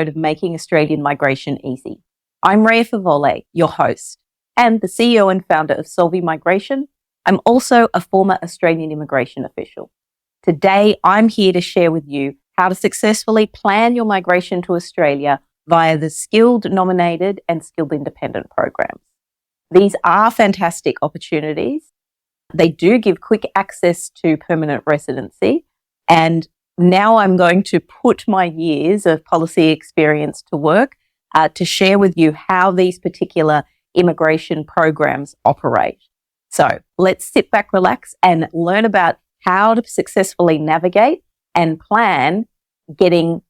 of Making Australian Migration Easy. I'm Rhea Favole, your host, and the CEO and founder of Solvi Migration. I'm also a former Australian immigration official. Today, I'm here to share with you how to successfully plan your migration to Australia via the skilled nominated and skilled independent programs. These are fantastic opportunities. They do give quick access to permanent residency, and now I'm going to put my years of policy experience to work to share with you how these particular immigration programs operate. So let's sit back, relax, and learn about how to successfully navigate and plan getting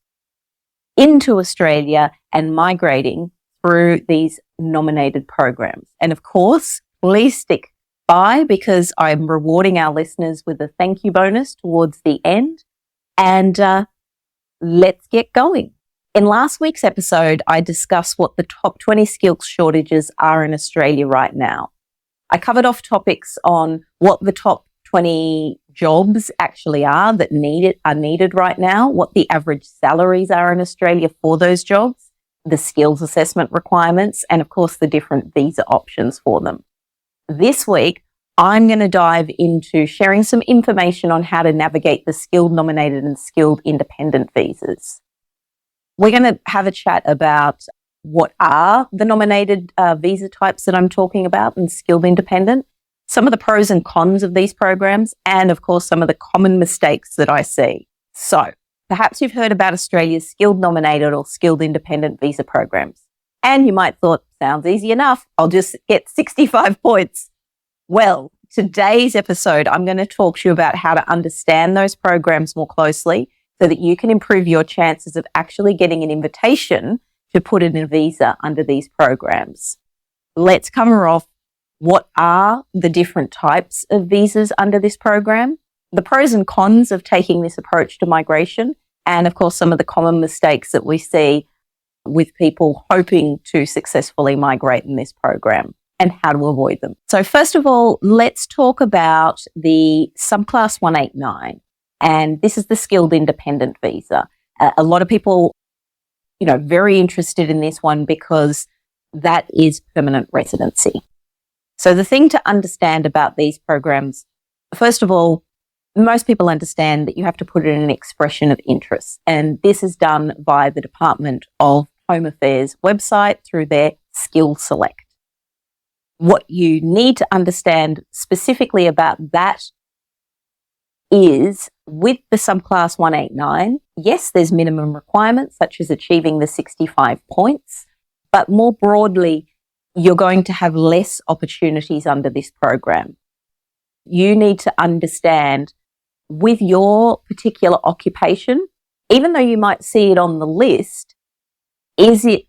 into Australia and migrating through these nominated programs. And of course, please stick by because I'm rewarding our listeners with a thank you bonus towards the end. And let's get going. In last week's episode, I discussed what the top 20 skills shortages are in Australia right now. I covered off topics on what the top 20 jobs actually are that are needed right now, what the average salaries are in Australia for those jobs, the skills assessment requirements, and of course the different visa options for them. This week, I'm going to dive into sharing some information on how to navigate the skilled nominated and skilled independent visas. We're going to have a chat about what are the nominated visa types that I'm talking about and skilled independent, some of the pros and cons of these programs, and of course, some of the common mistakes that I see. So perhaps you've heard about Australia's skilled nominated or skilled independent visa programs. And you might thought, sounds easy enough. I'll just get 65 points. Well, today's episode, I'm going to talk to you about how to understand those programs more closely so that you can improve your chances of actually getting an invitation to put in a visa under these programs. Let's cover off what are the different types of visas under this program, the pros and cons of taking this approach to migration, and of course, some of the common mistakes that we see with people hoping to successfully migrate in this program, and how to avoid them. So first of all, let's talk about the subclass 189. And this is the skilled independent visa. A lot of people, very interested in this one because that is permanent residency. So the thing to understand about these programs, first of all, most people understand that you have to put in an expression of interest. And this is done by the Department of Home Affairs website through their Skill Select. What you need to understand specifically about that is with the subclass 189, yes, there's minimum requirements such as achieving the 65 points, but more broadly, you're going to have less opportunities under this program. You need to understand with your particular occupation, even though you might see it on the list, is it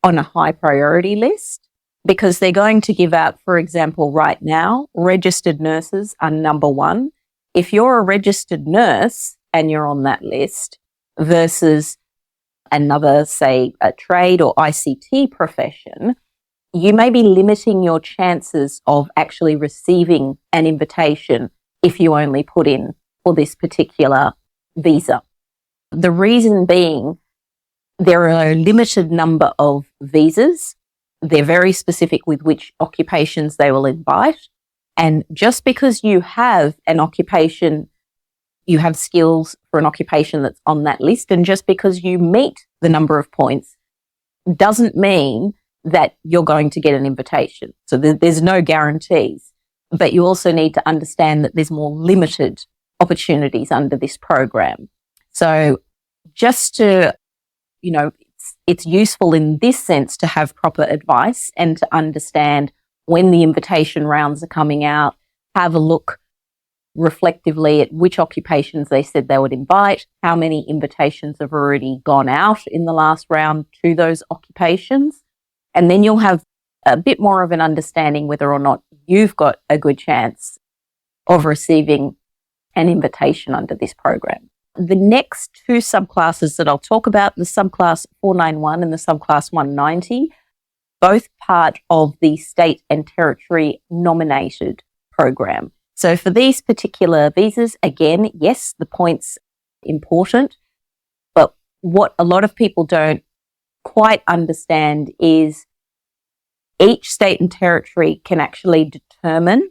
on a high priority list? Because they're going to give out, for example, right now, registered nurses are number one. If you're a registered nurse and you're on that list versus another, say, a trade or ICT profession, you may be limiting your chances of actually receiving an invitation if you only put in for this particular visa. The reason being, there are a limited number of visas. They're very specific with which occupations they will invite. And just because you have an occupation, you have skills for an occupation that's on that list, and just because you meet the number of points doesn't mean that you're going to get an invitation. So there's no guarantees. But you also need to understand that there's more limited opportunities under this program. So just to, it's useful in this sense to have proper advice and to understand when the invitation rounds are coming out, have a look reflectively at which occupations they said they would invite, how many invitations have already gone out in the last round to those occupations. And then you'll have a bit more of an understanding whether or not you've got a good chance of receiving an invitation under this program. The next two subclasses that I'll talk about, the subclass 491 and the subclass 190, both part of the state and territory nominated program. So for these particular visas, again, yes, the points important, but what a lot of people don't quite understand is each state and territory can actually determine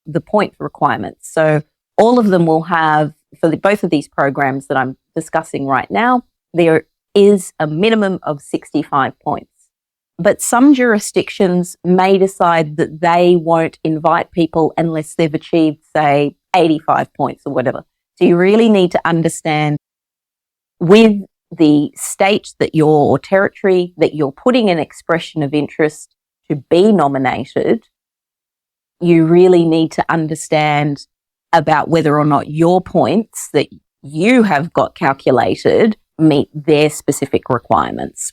the point requirements. So all of them will have, for both of these programs that I'm discussing right now, there is a minimum of 65 points. But some jurisdictions may decide that they won't invite people unless they've achieved, say, 85 points or whatever. So you really need to understand with the state that or territory that you're putting an expression of interest to be nominated, you really need to understand about whether or not your points that you have got calculated meet their specific requirements.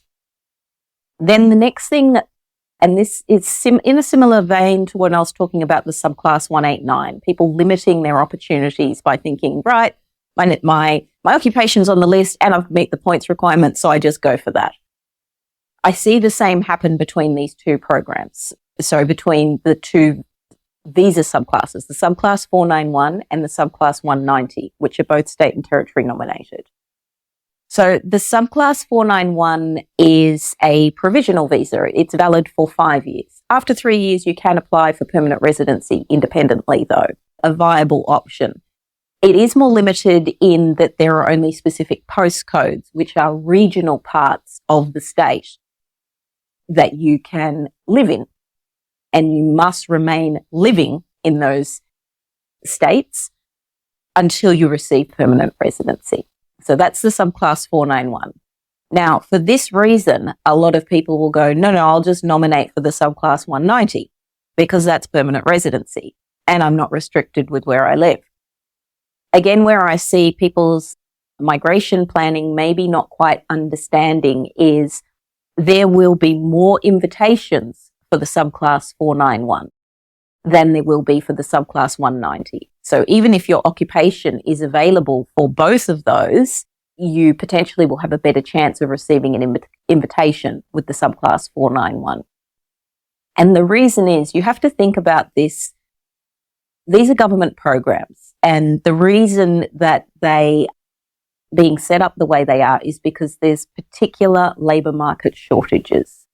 Then the next thing, and this is in a similar vein to when I was talking about the subclass 189, people limiting their opportunities by thinking, right, my occupation's on the list and I've met the points requirement, so I just go for that. I see the same happen between these two programs. So between the two visa subclasses, the subclass 491 and the subclass 190, which are both state and territory nominated. So the subclass 491 is a provisional visa. It's valid for 5 years. After 3 years, you can apply for permanent residency independently, though, a viable option. It is more limited in that there are only specific postcodes, which are regional parts of the state that you can live in. And you must remain living in those states until you receive permanent residency. So that's the subclass 491. Now, for this reason, a lot of people will go, no, I'll just nominate for the subclass 190 because that's permanent residency and I'm not restricted with where I live. Again, where I see people's migration planning maybe not quite understanding is there will be more invitations for the subclass 491 than there will be for the subclass 190. So even if your occupation is available for both of those, you potentially will have a better chance of receiving an invitation with the subclass 491. And the reason is you have to think about this. These are government programs, and the reason that they being set up the way they are is because there's particular labour market shortages.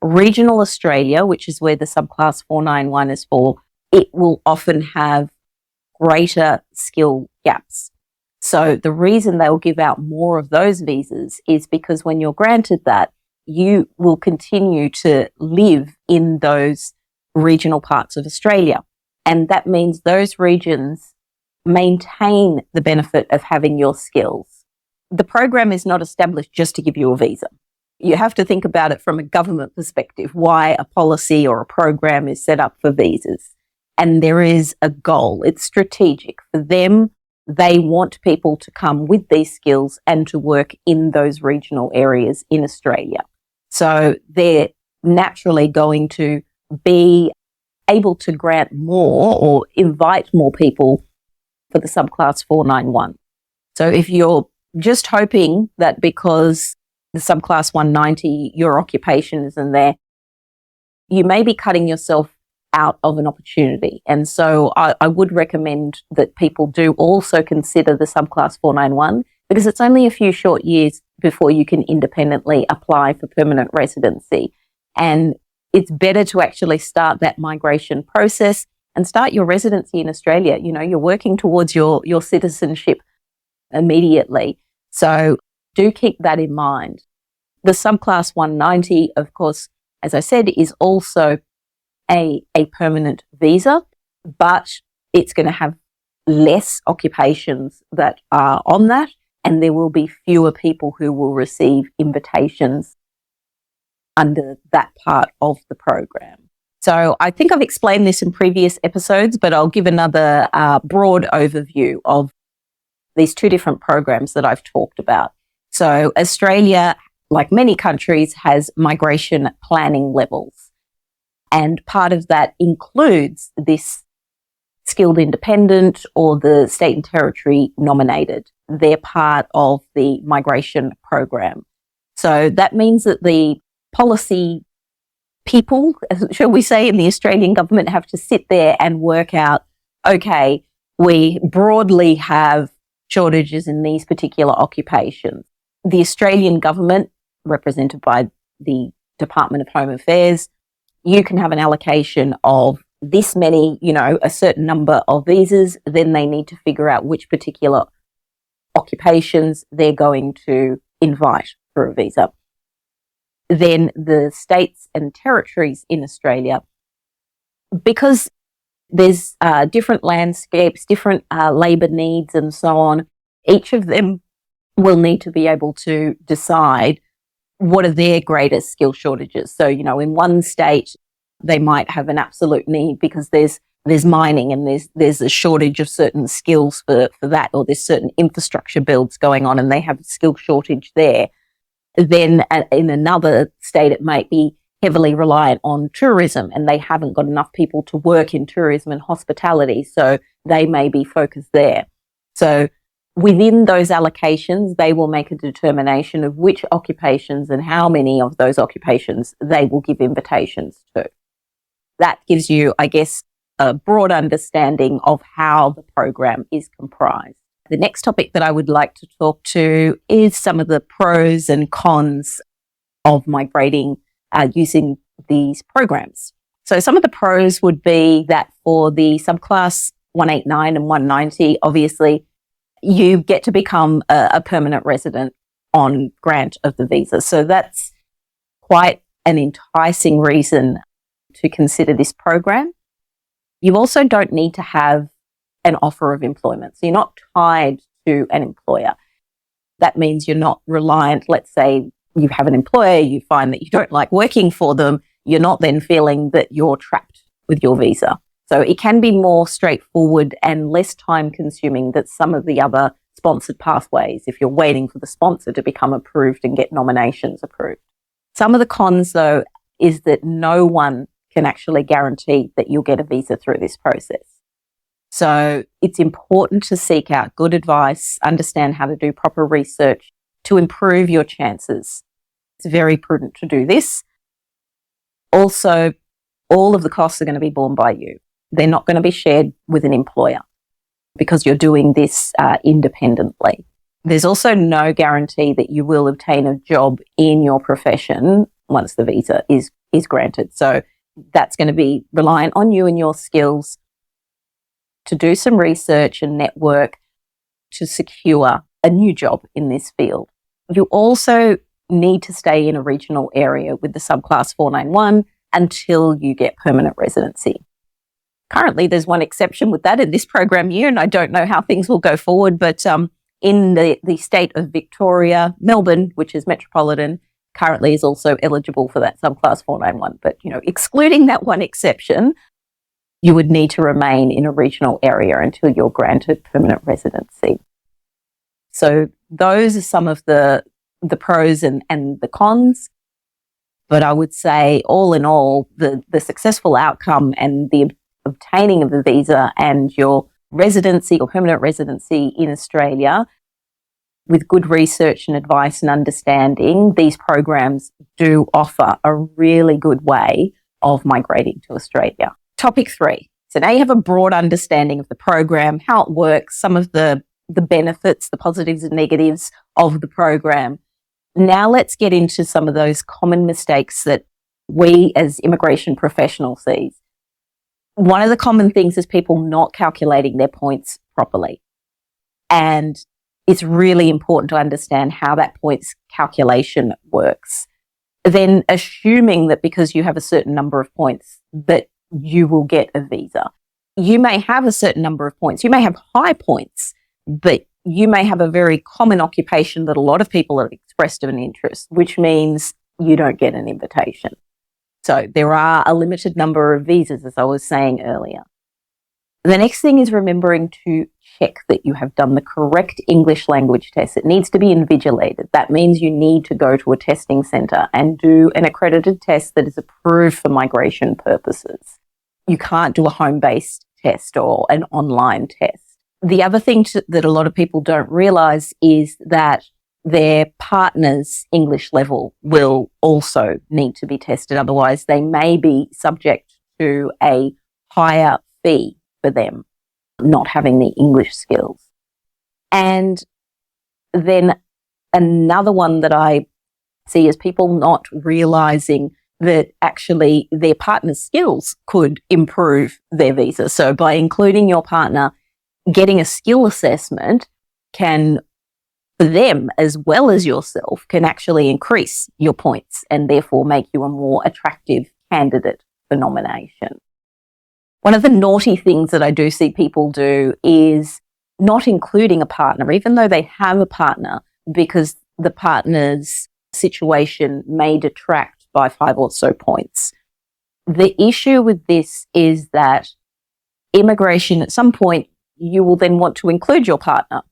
Regional Australia, which is where the subclass 491 is for, it will often have greater skill gaps. So the reason they will give out more of those visas is because when you're granted that, you will continue to live in those regional parts of Australia. And that means those regions maintain the benefit of having your skills. The program is not established just to give you a visa. You have to think about it from a government perspective, why a policy or a program is set up for visas. And there is a goal. It's strategic. For them, they want people to come with these skills and to work in those regional areas in Australia. So they're naturally going to be able to grant more or invite more people for the subclass 491. So if you're just hoping that because the subclass 190, your occupation isn't there, you may be cutting yourself out of an opportunity. And so I would recommend that people do also consider the subclass 491 because it's only a few short years before you can independently apply for permanent residency. And it's better to actually start that migration process and start your residency in Australia. You know, you're working towards your citizenship immediately. So do keep that in mind. The subclass 190, of course, as I said, is also a permanent visa, but it's going to have less occupations that are on that, and there will be fewer people who will receive invitations under that part of the program. So I think I've explained this in previous episodes, but I'll give another broad overview of these two different programs that I've talked about. So Australia, like many countries, has migration planning levels. And part of that includes this skilled independent or the state and territory nominated. They're part of the migration program. So that means that the policy people, shall we say, in the Australian government have to sit there and work out, okay, we broadly have shortages in these particular occupations. The Australian government represented by the Department of Home Affairs, you can have an allocation of this many, a certain number of visas. Then they need to figure out which particular occupations they're going to invite for a visa. Then the states and territories in Australia, because there's different landscapes, different labour needs and so on, each of them will need to be able to decide what are their greatest skill shortages. So, in one state, they might have an absolute need because there's mining and there's a shortage of certain skills for that, or there's certain infrastructure builds going on and they have a skill shortage there. Then in another state, it might be heavily reliant on tourism and they haven't got enough people to work in tourism and hospitality, so they may be focused there. So within those allocations, they will make a determination of which occupations and how many of those occupations they will give invitations to. That gives you, I guess, a broad understanding of how the program is comprised. The next topic that I would like to talk to is some of the pros and cons of migrating using these programs. So some of the pros would be that for the subclass 189 and 190, obviously, you get to become a permanent resident on grant of the visa. So that's quite an enticing reason to consider this program. You also don't need to have an offer of employment. So you're not tied to an employer. That means you're not reliant. Let's say you have an employer, you find that you don't like working for them, you're not then feeling that you're trapped with your visa. So it can be more straightforward and less time consuming than some of the other sponsored pathways if you're waiting for the sponsor to become approved and get nominations approved. Some of the cons, though, is that no one can actually guarantee that you'll get a visa through this process. So it's important to seek out good advice, understand how to do proper research to improve your chances. It's very prudent to do this. Also, all of the costs are going to be borne by you. They're not going to be shared with an employer because you're doing this independently. There's also no guarantee that you will obtain a job in your profession once the visa is granted. So that's going to be reliant on you and your skills to do some research and network to secure a new job in this field. You also need to stay in a regional area with the subclass 491 until you get permanent residency. Currently, there's one exception with that in this program year, and I don't know how things will go forward, but in the state of Victoria, Melbourne, which is metropolitan, currently is also eligible for that subclass 491. But, excluding that one exception, you would need to remain in a regional area until you're granted permanent residency. So those are some of the pros and the cons. But I would say, all in all, the successful outcome and the obtaining of the visa and your residency or permanent residency in Australia, with good research and advice and understanding, these programs do offer a really good way of migrating to Australia. Topic 3. So now you have a broad understanding of the program, how it works, some of the benefits, the positives and negatives of the program. Now let's get into some of those common mistakes that we as immigration professionals see. One of the common things is people not calculating their points properly. And it's really important to understand how that points calculation works. Then assuming that because you have a certain number of points that you will get a visa. You may have a certain number of points. You may have high points, but you may have a very common occupation that a lot of people have expressed an interest, which means you don't get an invitation. So there are a limited number of visas, as I was saying earlier. The next thing is remembering to check that you have done the correct English language test. It needs to be invigilated. That means you need to go to a testing centre and do an accredited test that is approved for migration purposes. You can't do a home-based test or an online test. The other thing that a lot of people don't realise is that their partner's English level will also need to be tested. Otherwise, they may be subject to a higher fee for them not having the English skills. And then another one that I see as people not realizing that actually their partner's skills could improve their visa. So by including your partner, getting a skill assessment can, for them as well as yourself, can actually increase your points and therefore make you a more attractive candidate for nomination. One of the naughty things that I do see people do is not including a partner, even though they have a partner, because the partner's situation may detract by 5 or so points. The issue with this is that immigration, at some point, you will then want to include your partner.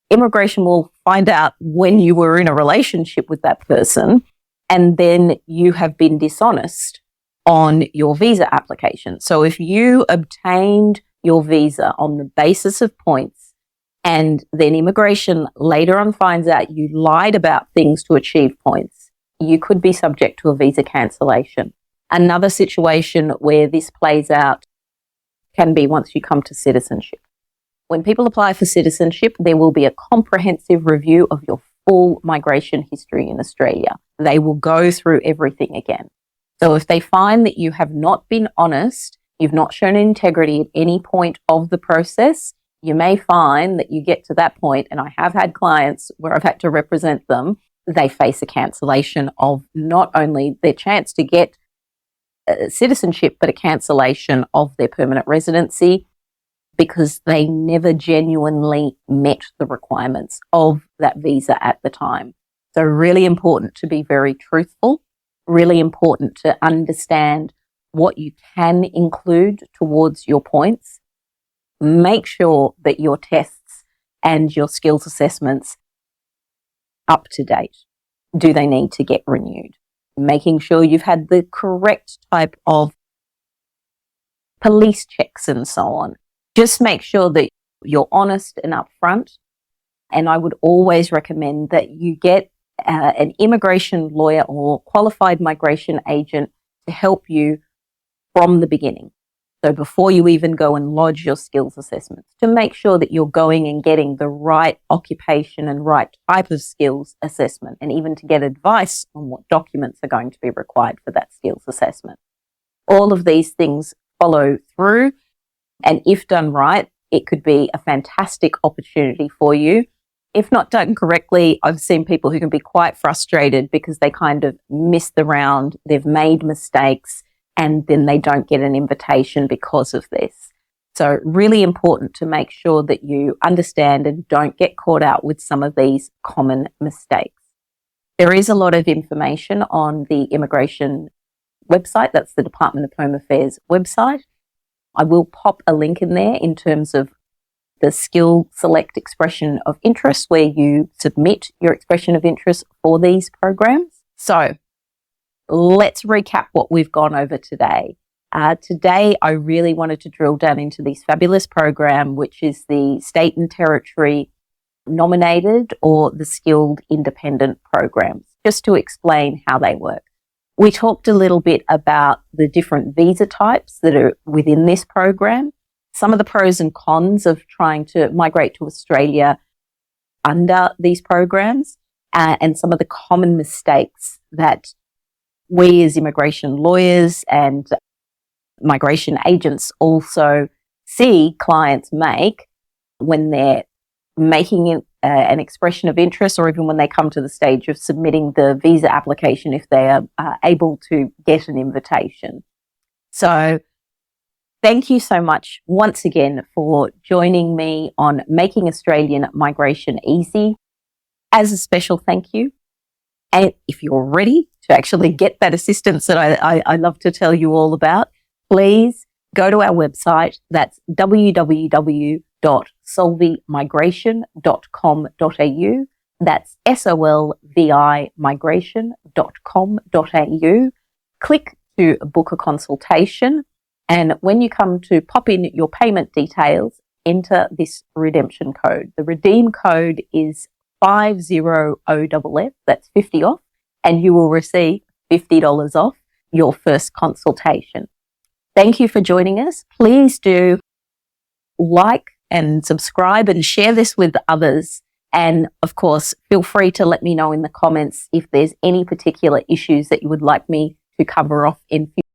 Immigration will find out when you were in a relationship with that person, and then you have been dishonest on your visa application. So if you obtained your visa on the basis of points, and then immigration later on finds out you lied about things to achieve points, you could be subject to a visa cancellation. Another situation where this plays out can be once you come to citizenship. When people apply for citizenship, there will be a comprehensive review of your full migration history in Australia. They will go through everything again. So if they find that you have not been honest, you've not shown integrity at any point of the process, you may find that you get to that point, and I have had clients where I've had to represent them, they face a cancellation of not only their chance to get citizenship, but a cancellation of their permanent residency because they never genuinely met the requirements of that visa at the time. So really important to be very truthful, really important to understand what you can include towards your points. Make sure that your tests and your skills assessments up to date. Do they need to get renewed? Making sure you've had the correct type of police checks and so on. Just make sure that you're honest and upfront. And I would always recommend that you get an immigration lawyer or qualified migration agent to help you from the beginning. So before you even go and lodge your skills assessments, to make sure that you're going and getting the right occupation and right type of skills assessment, and even to get advice on what documents are going to be required for that skills assessment. All of these things follow through, and if done right, it could be a fantastic opportunity for you. If not done correctly, I've seen people who can be quite frustrated because they kind of miss the round, they've made mistakes, and then they don't get an invitation because of this. So really important to make sure that you understand and don't get caught out with some of these common mistakes. There is a lot of information on the immigration website. That's the Department of Home Affairs website. I will pop a link in there in terms of the skill select expression of interest, where you submit your expression of interest for these programs. So let's recap what we've gone over today. Today, I really wanted to drill down into this fabulous program, which is the state and territory nominated or the skilled independent programs, just to explain how they work. We talked a little bit about the different visa types that are within this program, some of the pros and cons of trying to migrate to Australia under these programs, and some of the common mistakes that we as immigration lawyers and migration agents also see clients make when they're making an expression of interest, or even when they come to the stage of submitting the visa application if they are able to get an invitation. So thank you so much once again for joining me on Making Australian Migration Easy. As a special thank you, and if you're ready to actually get that assistance that I love to tell you all about, please go to our website. That's www.solvimigration.com.au. That's SOLVI migration.com.au. Click to book a consultation. And when you come to pop in your payment details, enter this redemption code. The redeem code is 50OFF, that's 50 off, and you will receive $50 off your first consultation. Thank you for joining us. Please do like and subscribe and share this with others And of course, feel free to let me know in the comments if there's any particular issues that you would like me to cover off in future.